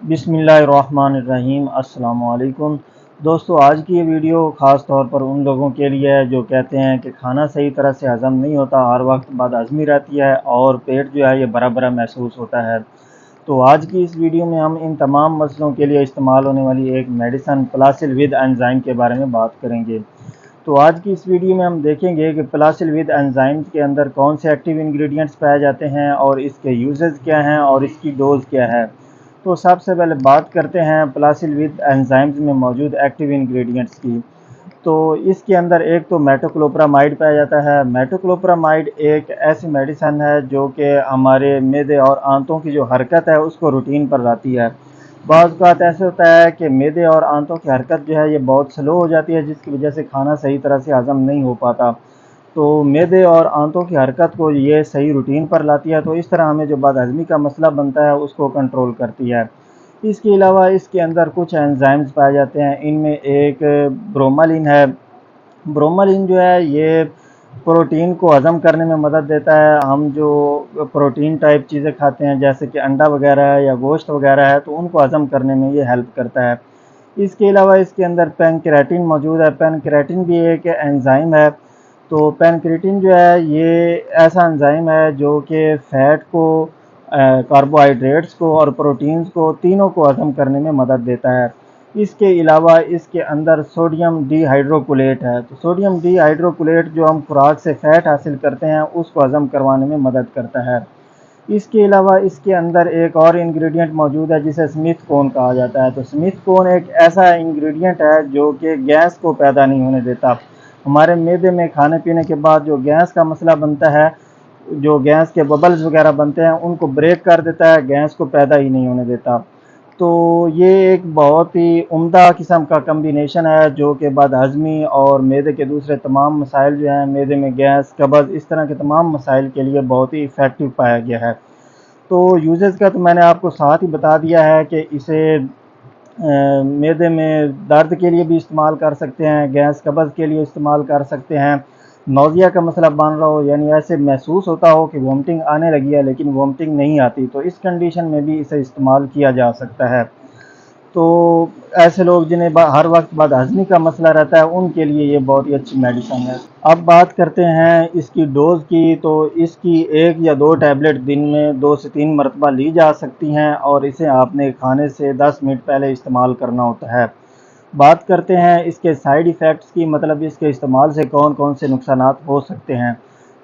बिस्मिल्लाहिर्रहमानिर्रहीम। अस्सलाम वालेकुम दोस्तों, आज की ये वीडियो ख़ास तौर पर उन लोगों के लिए है जो कहते हैं कि खाना सही तरह से हज़म नहीं होता, हर वक्त बदहज़मी रहती है और पेट जो है ये भरा भरा महसूस होता है। तो आज की इस वीडियो में हम इन तमाम मसलों के लिए इस्तेमाल होने वाली एक मेडिसन प्लासिल विद एंजाइम के बारे में बात करेंगे। तो आज की इस वीडियो में हम देखेंगे कि प्लासिल विद एंजाइम्स के अंदर कौन से एक्टिव इंग्रेडिएंट्स पाए जाते हैं और इसके यूजेस क्या हैं और इसकी डोज क्या है। तो सबसे पहले बात करते हैं प्लासिल विद एंजाइम्स में मौजूद एक्टिव इंग्रेडिएंट्स की। तो इसके अंदर एक तो मेटोक्लोप्रामाइड पाया जाता है। मेटोक्लोप्रामाइड एक ऐसी मेडिसन है जो कि हमारे मैदे और आंतों की जो हरकत है उसको रूटीन पर लाती है। बाज़ औक़ात ऐसे होता है कि मैदे और आंतों की हरकत जो है ये बहुत स्लो हो जाती है, जिसकी वजह से खाना सही तरह से हज़म नहीं हो पाता। तो मैदे और आंतों की हरकत को ये सही रूटीन पर लाती है, तो इस तरह हमें जो बदहज़मी का मसला बनता है उसको कंट्रोल करती है। इसके अलावा इसके अंदर कुछ एंजाइम्स पाए जाते हैं। इनमें एक ब्रोमालिन है। ब्रोमालिन जो है ये प्रोटीन को हज़म करने में मदद देता है। हम जो प्रोटीन टाइप चीज़ें खाते हैं जैसे कि अंडा वगैरह है या गोश्त वगैरह है, तो उनको हज़म करने में ये हेल्प करता है। इसके अलावा इसके अंदर पैनक्रेटिन मौजूद है। पैनक्रेटिन भी एक एंजाइम है। तो पैनक्रेटिन जो है ये ऐसा एंजाइम है जो कि फ़ैट को, कार्बोहाइड्रेट्स को और प्रोटीन्स को तीनों को हज़म करने में मदद देता है। इसके अलावा इसके अंदर सोडियम डीहाइड्रोकोलेट है। तो सोडियम डीहाइड्रोकोलेट जो हम खुराक से फ़ैट हासिल करते हैं उसको हज़म करवाने में मदद करता है। इसके अलावा इसके अंदर एक और इंग्रेडिएंट मौजूद है जिसे स्मिथ कोन कहा जाता है। तो स्मिथ कोन एक ऐसा इंग्रेडिएंट है जो कि गैस को पैदा नहीं होने देता। हमारे मैदे में खाने पीने के बाद जो गैस का मसला बनता है, जो गैस के बबल्स वगैरह बनते हैं, उनको ब्रेक कर देता है, गैस को पैदा ही नहीं होने देता। तो ये एक बहुत ही उम्दा किस्म का कम्बिनेशन है जो कि बदहज़मी और मैदे के दूसरे तमाम मसाइल जो हैं, मैदे में गैस, कब्ज़, इस तरह के तमाम मसाइल के लिए बहुत ही इफ़ेक्टिव पाया गया है। तो यूजेस का तो मैंने आपको साथ ही बता दिया है कि इसे मैदे में दर्द के लिए भी इस्तेमाल कर सकते हैं, गैस कब्ज़ के लिए इस्तेमाल कर सकते हैं। नौज़िया का मसला बन रहा हो, यानी ऐसे महसूस होता हो कि वोमिटिंग आने लगी है लेकिन वोमिटिंग नहीं आती, तो इस कंडीशन में भी इसे इस्तेमाल किया जा सकता है। तो ऐसे लोग जिन्हें हर वक्त बदहज़मी का मसला रहता है उनके लिए ये बहुत ही अच्छी मेडिसिन है। अब बात करते हैं इसकी डोज़ की। तो इसकी 1 या 2 टैबलेट दिन में 2 से 3 मरतबा ली जा सकती हैं और इसे आपने खाने से 10 मिनट पहले इस्तेमाल करना होता है। बात करते हैं इसके साइड इफ़ेक्ट्स की, मतलब इसके इस्तेमाल से कौन कौन से नुकसानात हो सकते हैं।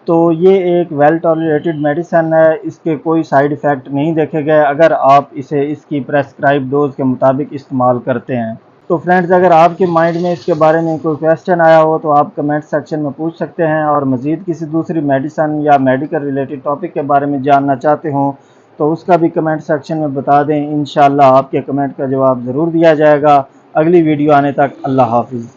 तो ये एक वेल टॉलरेटेड मेडिसिन है, इसके कोई साइड इफ़ेक्ट नहीं देखे गए अगर आप इसे इसकी प्रेस्क्राइब डोज के मुताबिक इस्तेमाल करते हैं। तो फ्रेंड्स, अगर आपके माइंड में इसके बारे में कोई क्वेश्चन आया हो तो आप कमेंट सेक्शन में पूछ सकते हैं, और मज़ीद किसी दूसरी मेडिसिन या मेडिकल रिलेटेड टॉपिक के बारे में जानना चाहते हों तो उसका भी कमेंट सेक्शन में बता दें। इंशाअल्लाह आपके कमेंट का जवाब ज़रूर दिया जाएगा। अगली वीडियो आने तक अल्लाह हाफ़िज़।